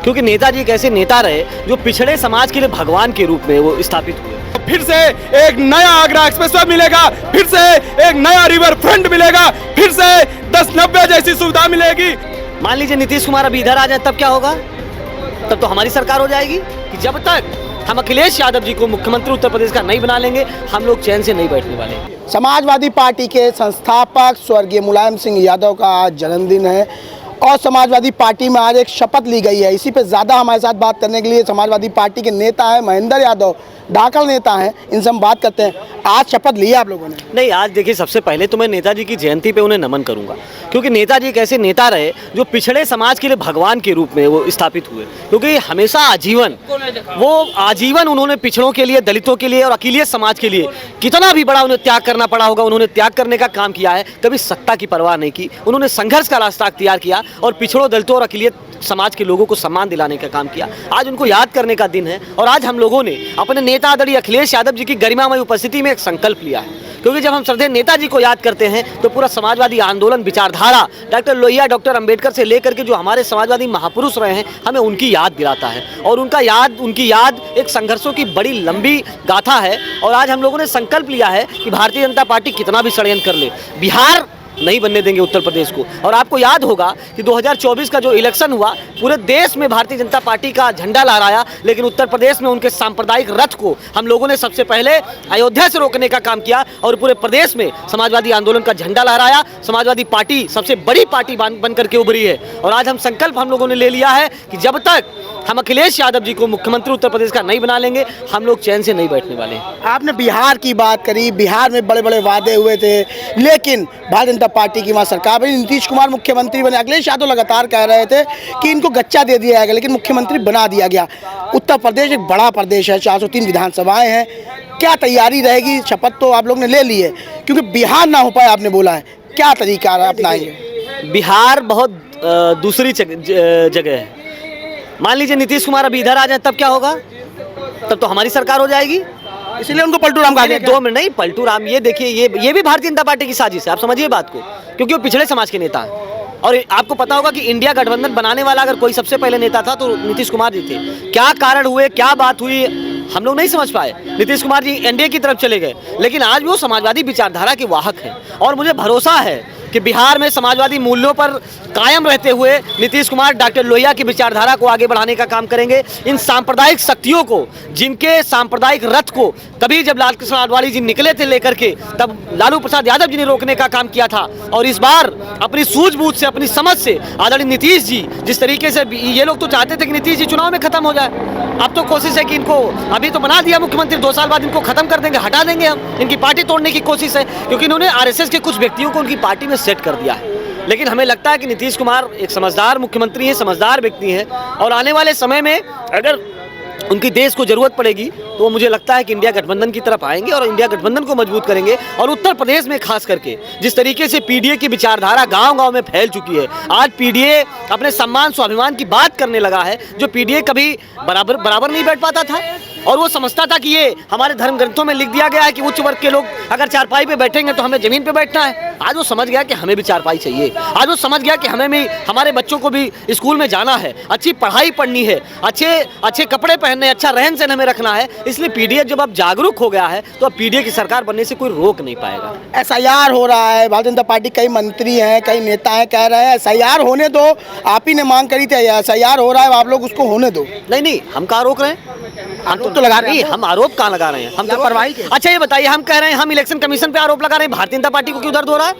क्योंकि नेताजी एक ऐसे नेता रहे जो पिछड़े समाज के लिए भगवान के रूप में वो स्थापित हुए। फिर से एक नया आगरा एक्सप्रेसवे मिलेगा, फिर से एक नया रिवर फ्रंट मिलेगा, फिर से 10-90 जैसी सुविधा मिलेगी। मान लीजिए नीतीश कुमार अभी इधर आ जाए तब क्या होगा? तब तो हमारी सरकार हो जाएगी। कि जब तक हम अखिलेश यादव जी को मुख्यमंत्री उत्तर प्रदेश का नहीं बना लेंगे, हम लोग चैन से नहीं बैठने वाले। समाजवादी पार्टी के संस्थापक स्वर्गीय मुलायम सिंह यादव का आज जन्मदिन है और समाजवादी पार्टी में आज एक शपथ ली गई है। इसी पे ज़्यादा हमारे साथ बात करने के लिए समाजवादी पार्टी के नेता है महेंद्र यादव, दाखिल नेता हैं, इनसे हम बात करते हैं। आज शपथ ली है आप लोगों ने? नहीं, आज देखिए सबसे पहले तो मैं नेताजी की जयंती पे उन्हें नमन करूंगा, क्योंकि नेताजी एक ऐसे नेता रहे जो पिछड़े समाज के लिए भगवान के रूप में वो स्थापित हुए। क्योंकि हमेशा आजीवन उन्होंने पिछड़ों के लिए, दलितों के लिए और अकेलियत समाज के लिए कितना भी बड़ा उन्हें त्याग करना पड़ा होगा, उन्होंने त्याग करने का काम किया है। कभी सत्ता की परवाह नहीं की, उन्होंने संघर्ष का रास्ता अख्तियार किया और पिछड़ों, दलितों और अकेलियत समाज के लोगों को सम्मान दिलाने का काम किया। आज उनको याद करने का दिन है और आज हम लोगों ने अपने नेता आदरणीय अखिलेश यादव जी की गरिमामय उपस्थिति में एक संकल्प लिया है। क्योंकि जब हम श्रद्धेय नेताजी को याद करते हैं तो पूरा समाजवादी आंदोलन, विचारधारा, डॉक्टर लोहिया, डॉक्टर अंबेडकर से लेकर के जो हमारे समाजवादी महापुरुष रहे हैं, हमें उनकी याद दिलाता है। और उनकी याद एक संघर्षों की बड़ी लंबी गाथा है। और आज हम लोगों ने संकल्प लिया है कि भारतीय जनता पार्टी कितना भी षड्यंत्र कर ले, बिहार नहीं बनने देंगे उत्तर प्रदेश को। और आपको याद होगा कि 2024 का जो इलेक्शन हुआ, पूरे देश में भारतीय जनता पार्टी का झंडा लहराया, लेकिन उत्तर प्रदेश में उनके सांप्रदायिक रथ को हम लोगों ने सबसे पहले अयोध्या से रोकने का काम किया और पूरे प्रदेश में समाजवादी आंदोलन का झंडा लहराया। समाजवादी पार्टी सबसे बड़ी पार्टी बन करके उभरी है। और आज हम संकल्प हम लोगों ने ले लिया है कि जब तक हम अखिलेश यादव जी को मुख्यमंत्री उत्तर प्रदेश का नहीं बना लेंगे, हम लोग चैन से नहीं बैठने वाले। आपने बिहार की बात करी, बिहार में बड़े बड़े वादे हुए थे, लेकिन भारतीय जनता पार्टी की वहाँ सरकार बनी, नीतीश कुमार मुख्यमंत्री बने। अखिलेश यादव लगातार कह रहे थे कि इनको गच्चा दे दिया गया, लेकिन मुख्यमंत्री बना दिया गया। उत्तर प्रदेश एक बड़ा प्रदेश है, 403 विधानसभाएं हैं। क्या तैयारी रहेगी? शपथ तो आप लोग ने ले ली है, क्योंकि बिहार ना हो पाए आपने बोला है, क्या तरीका अपनाएंगे? बिहार बहुत दूसरी जगह है। मान लीजिए नीतीश कुमार अभी इधर आ जाए तब क्या होगा? तब तो हमारी सरकार हो जाएगी। इसलिए उनको पलटू राम कहा गया। 2 मिनट नहीं, पलटू राम, ये देखिए, ये भी भारतीय जनता पार्टी की साजिश है। आप समझिए बात को, क्योंकि वो पिछड़े समाज के नेता हैं। और आपको पता होगा कि इंडिया गठबंधन बनाने वाला अगर कोई सबसे पहले नेता था तो नीतीश कुमार जी थे। क्या कारण हुए, क्या बात हुई, हम लोग नहीं समझ पाए। नीतीश कुमार जी एनडीए की तरफ चले गए, लेकिन आज भी वो समाजवादी विचारधारा के वाहक हैं। और मुझे भरोसा है कि बिहार में समाजवादी मूल्यों पर कायम रहते हुए नीतीश कुमार डॉक्टर लोहिया की विचारधारा को आगे बढ़ाने का काम करेंगे। इन सांप्रदायिक शक्तियों को, जिनके सांप्रदायिक रथ को तभी जब लाल कृष्ण आडवाणी जी निकले थे लेकर के, तब लालू प्रसाद यादव जी ने रोकने का काम किया था। और इस बार अपनी सूझबूझ से, अपनी समझ से आदरणीय नीतीश जी, जिस तरीके से ये लोग तो चाहते थे कि नीतीश जी चुनाव में खत्म हो जाए, अब तो कोशिश है कि इनको अभी तो बना दिया मुख्यमंत्री, 2 साल बाद इनको खत्म कर देंगे, हटा देंगे हम। इनकी पार्टी तोड़ने की कोशिश है, क्योंकि इन्होंने आरएसएस के कुछ व्यक्तियों को उनकी पार्टी में सेट कर दिया है। लेकिन हमें लगता है कि नीतीश कुमार एक समझदार मुख्यमंत्री हैं, समझदार व्यक्ति हैं। और आने वाले समय में अगर उनकी देश को जरूरत पड़ेगी तो मुझे लगता है कि इंडिया गठबंधन की तरफ आएंगे और इंडिया गठबंधन को मजबूत करेंगे। और उत्तर प्रदेश में खास करके जिस तरीके से पीडीए की विचारधारा गांव-गांव में फैल चुकी है, आज पीडीए अपने सम्मान स्वाभिमान की बात करने लगा है, जो पीडीए कभी बराबर नहीं बैठ पाता था। और वो समझता था कि ये हमारे धर्म ग्रंथों में लिख दिया गया है कि उच्च वर्ग के लोग अगर चारपाई पे बैठेंगे तो हमें जमीन पे बैठना है। आज वो समझ गया कि हमें भी चारपाई चाहिए। आज वो समझ गया कि हमें भी, हमारे बच्चों को भी स्कूल में जाना है, अच्छी पढ़ाई पढ़नी है, अच्छे कपड़े पहनने, अच्छा रहन सहन हमें रखना है। इसलिए पीडीए जब अब जागरूक हो गया है तो अब पीडीए की सरकार बनने से कोई रोक नहीं पाएगा। एसआईआर हो रहा है, भारतीय जनता पार्टी कई मंत्री हैं, कई नेता हैं, कह रहे हैं एसआईआर होने दो। आप ही ने मांग करी थी, एसआईआर हो रहा है, आप लोग उसको होने दो। नहीं, हम कहाँ रोक रहे हैं? हम तो लगा रहे हैं। हम आरोप कहाँ लगा रहे हैं? हम तो परवाही। अच्छा ये बताइए, हम कह रहे हैं हम इलेक्शन कमीशन पे आरोप लगा रहे हैं, भारतीय जनता पार्टी को क्यों दर्द हो रहा है?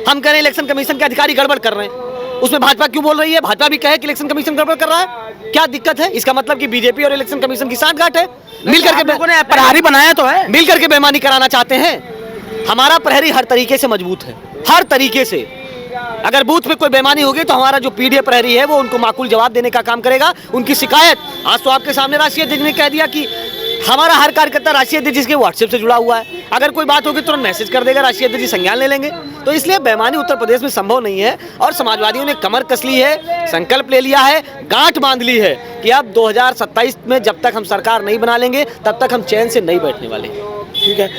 हम कह रहे हैं इलेक्शन कमीशन के अधिकारी गड़बड़ कर रहे हैं, उसमें भाजपा क्यों बोल रही है? भाजपा भी कहे कि इलेक्शन कमीशन गड़बड़ कर रहा है, क्या दिक्कत है? इसका मतलब कि बीजेपी और इलेक्शन कमीशन की सांठगांठ है, मिल करके प्रहरी बनाया तो है, मिल करके बेईमानी कराना चाहते हैं। हमारा प्रहरी हर तरीके से मजबूत है, हर तरीके से। अगर बूथ पे कोई बेईमानी होगी तो हमारा जो पीडीए प्रहरी है वो उनको माकूल जवाब देने का काम करेगा। उनकी शिकायत आज तो आपके सामने राष्ट्रीय अध्यक्ष ने कह दिया कि हमारा हर कार्यकर्ता राष्ट्रीय अध्यक्ष जिसके व्हाट्सएप से जुड़ा हुआ है, अगर कोई बात होगी तुरंत मैसेज कर देगा, राष्ट्रीय अध्यक्ष जी संज्ञान ले लेंगे। तो इसलिए बेईमानी उत्तर प्रदेश में संभव नहीं है। और समाजवादियों ने कमर कस ली है, संकल्प ले लिया है, गांठ बांध ली है कि अब 2027 में जब तक हम सरकार नहीं बना लेंगे तब तक हम चैन से नहीं बैठने वाले। ठीक है,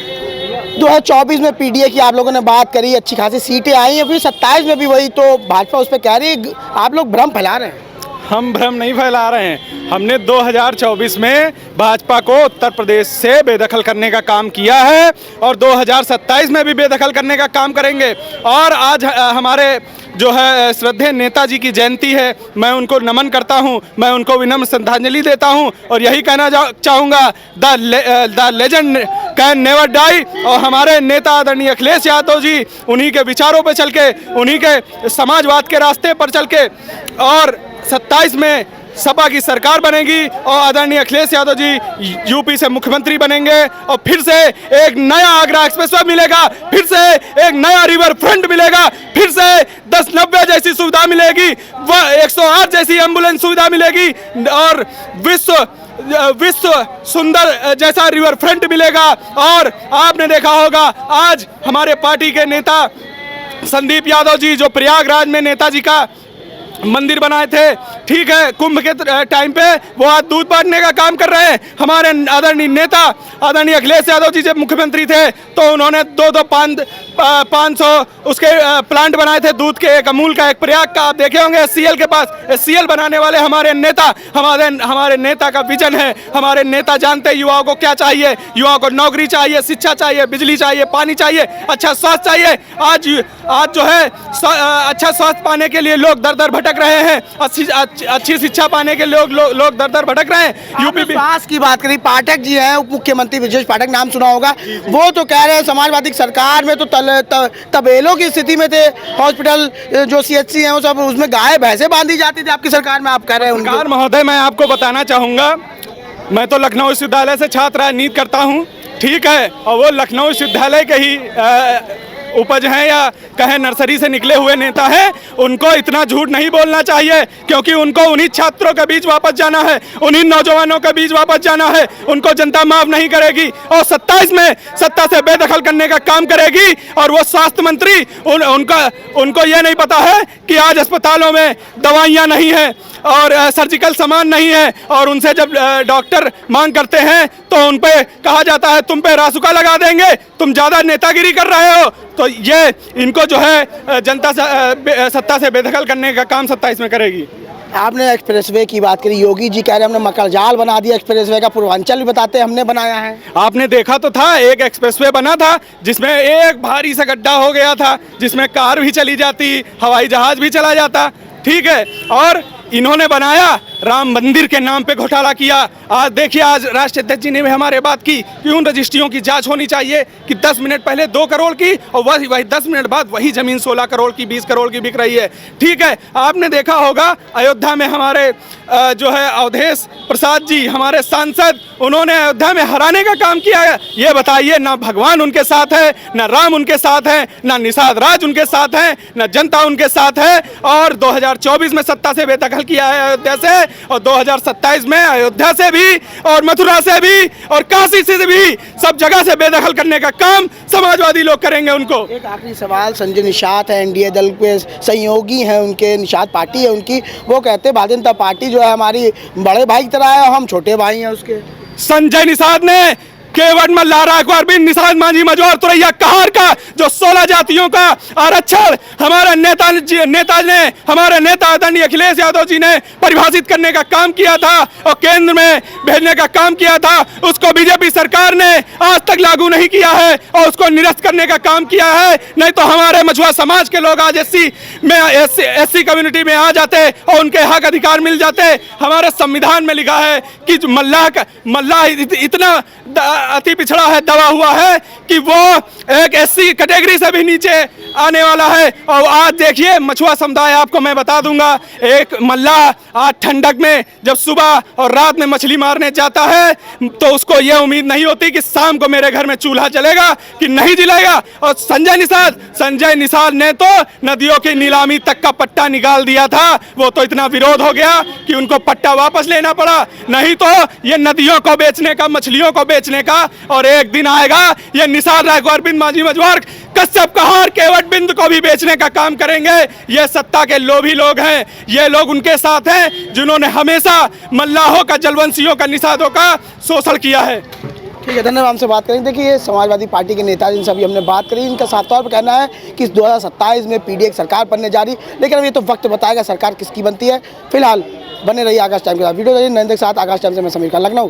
2024 में पीडीए की आप लोगों ने बात करी, अच्छी खासी सीटें आई हैं, फिर 27 में भी वही, तो भाजपा उस पर कह रही है, आप लोग भ्रम फैला रहे हैं। हम भ्रम नहीं फैला रहे हैं। हमने 2024 में भाजपा को उत्तर प्रदेश से बेदखल करने का काम किया है और 2027 में भी बेदखल करने का काम करेंगे। और आज हमारे जो है श्रद्धेय नेताजी की जयंती है, मैं उनको नमन करता हूं, मैं उनको विनम्र श्रद्धांजलि देता हूं और यही कहना चाहूँगा, the legend can never die. और हमारे नेता आदरणीय अखिलेश यादव जी, उन्हीं के विचारों पर चल के, उन्हीं के समाजवाद के रास्ते पर चल के और 27 में सपा की सरकार बनेगी और आदरणीय अखिलेश यादव जी यूपी से मुख्यमंत्री बनेंगे और फिर से एक नया आगरा एक्सप्रेसवे मिलेगा, फिर से एक नया रिवर फ्रंट मिलेगा, फिर से 10-90 जैसी सुविधा मिलेगी, 108 जैसी एम्बुलेंस सुविधा मिलेगी और विश्व सुंदर जैसा रिवर फ्रंट मिलेगा। और आपने देखा होगा आज हमारे पार्टी के नेता संदीप यादव जी जो प्रयागराज में नेताजी का मंदिर बनाए थे, ठीक है, कुंभ के टाइम पे वो आज दूध बांटने का काम कर रहे हैं। हमारे आदरणीय नेता आदरणीय अखिलेश यादव जी जब मुख्यमंत्री थे तो उन्होंने 500 उसके प्लांट बनाए थे दूध के, एक अमूल का, एक प्रयाग का, आप देखे होंगे SCL के पास। SCL बनाने वाले हमारे नेता का विजन है। हमारे नेता जानते हैं युवाओं को क्या चाहिए। युवाओं को नौकरी चाहिए, शिक्षा चाहिए, बिजली चाहिए, पानी चाहिए, अच्छा स्वास्थ्य चाहिए। आज जो है अच्छा स्वास्थ्य पाने के लिए लोग दर दर भटक रहे हैं, अच्छी शिक्षा पाने के लोग दर दर भटक रहे हैं। यूपी स्वास्थ्य की बात करी, पाठक जी हैं, उप मुख्यमंत्री ब्रजेश पाठक, नाम सुना होगा, वो तो कह रहे हैं समाजवादी सरकार में तो तबेलों की स्थिति में थे, हॉस्पिटल जो CHC हैं वो सब उसमें गाय भैंसे बांधी जाती थी। आपकी सरकार में आप कह रहे हैं सरकार महोदय, मैं आपको बताना चाहूँगा, मैं तो लखनऊ विश्वविद्यालय से छात्र राजनीति करता हूँ, ठीक है, और वो लखनऊ विश्वविद्यालय के ही उपज हैं या कहे नर्सरी से निकले हुए नेता हैं। उनको इतना झूठ नहीं बोलना चाहिए क्योंकि उनको उन्हीं छात्रों के बीच वापस जाना है, उन्हीं नौजवानों के बीच वापस जाना है। उनको जनता माफ नहीं करेगी और 27 में सत्ता से बेदखल करने का काम करेगी। और वो स्वास्थ्य मंत्री उनको ये नहीं पता है कि आज अस्पतालों में दवाइयाँ नहीं हैं और सर्जिकल सामान नहीं है और उनसे जब डॉक्टर मांग करते हैं तो उन पे कहा जाता है तुम पे रासुका लगा देंगे, तुम ज़्यादा नेतागिरी कर रहे हो। तो ये इनको जो है जनता सत्ता से बेदखल करने का काम 27 में करेगी। आपने एक्सप्रेसवे की बात करी, योगी जी कह रहे हैं हमने मकड़जाल बना दिया एक्सप्रेसवे का, पूर्वांचल भी बताते हैं हमने बनाया है। आपने देखा तो था, एक एक्सप्रेसवे बना था जिसमें एक भारी सा गड्ढा हो गया था, जिसमें कार भी चली जाती, हवाई जहाज भी चला जाता, ठीक है। और इन्होंने बनाया, राम मंदिर के नाम पे घोटाला किया। आज देखिए, आज राष्ट्रीय अध्यक्ष जी ने भी हमारे बात की कि उन रजिस्ट्रियों की जांच होनी चाहिए कि 10 मिनट पहले 2 करोड़ की और वही 10 मिनट बाद वही जमीन 16 करोड़ की, 20 करोड़ की बिक रही है, ठीक है। आपने देखा होगा अयोध्या में हमारे जो है अवधेश प्रसाद जी, हमारे सांसद, उन्होंने अयोध्या में हराने का काम किया है। ये बताइए, ना भगवान उनके साथ है, ना राम उनके साथ है, ना निषाद राज उनके साथ है, ना जनता उनके साथ है। और 2024 में सत्ता से बेदखल किया है अयोध्या से और 2027 में अयोध्या से भी और मथुरा से भी और काशी से भी सब जगह से बेदखल करने का काम समाजवादी लोग करेंगे उनको। एक आखिरी सवाल, संजय निषाद है, NDA दल के सहयोगी हैं उनके, निषाद पार्टी है उनकी, वो कहते हैं भारतीय जनता पार्टी जो है हमारी बड़े भाई की तरह है और हम छोटे भाई हैं उसके। संजय निषाद ने केवट मल्हारा अकबर बिन निषाद मांझी मजोर तुरैया कहार का जो 16 जातियों का आरक्षण हमारे नेता ने हमारे नेता आदरणीय अखिलेश यादव जी ने परिभाषित करने का काम किया था और केंद्र में भेजने का काम किया था, उसको बीजेपी सरकार ने आज तक लागू नहीं किया है और उसको निरस्त करने का काम किया है। नहीं तो हमारे मछुआ समाज के लोग आज SC कम्युनिटी में आ जाते और उनके हक अधिकार मिल जाते। हमारे संविधान में लिखा है कि मल्लाह इतना अति पिछड़ा है, दबा हुआ है कि वो एक SC कैटेगरी से भी नीचे आने वाला है। और आज देखिए मछुआ समुदाय, आपको मैं बता दूंगा, एक मल्लाह आज ठंडक में जब सुबह और रात में मछली मारने जाता है तो उसको ये उम्मीद नहीं होती कि शाम को मेरे घर में चूल्हा जलेगा कि नहीं जलेगा। और संजय निषाद ने तो नदियों की नीलामी तक का पट्टा निकाल दिया था, वो तो इतना विरोध हो गया कि उनको पट्टा वापस लेना पड़ा। नहीं तो ये नदियों को बेचने का, मछलियों को बेचने का, और एक दिन आएगा ये निषाद अकबर बिन मांझी मजवार कश्यप कहार केवट बिंद को भी बेचने का काम करेंगे। ये सत्ता के लोभी लोग हैं, ये लोग उनके साथ हैं जिन्होंने हमेशा मल्लाहों का, जलवंशियों का, निषादों का शोषण किया है। ठीक है, धन्यवाद। हमसे बात करेंगे। देखिए, ये समाजवादी पार्टी के नेता जिनसे अभी हमने बात करी, इनका साफ तौर पर कहना है कि 2027 में पीडीए की सरकार बनने जा रही, लेकिन अब ये तो वक्त बताएगा सरकार किसकी बनती है। फिलहाल बने रहिए आकाश टाइम के साथ। वीडियो नरेंद्र के साथ आकाश टाइम से मैं समीर खान, लखनऊ।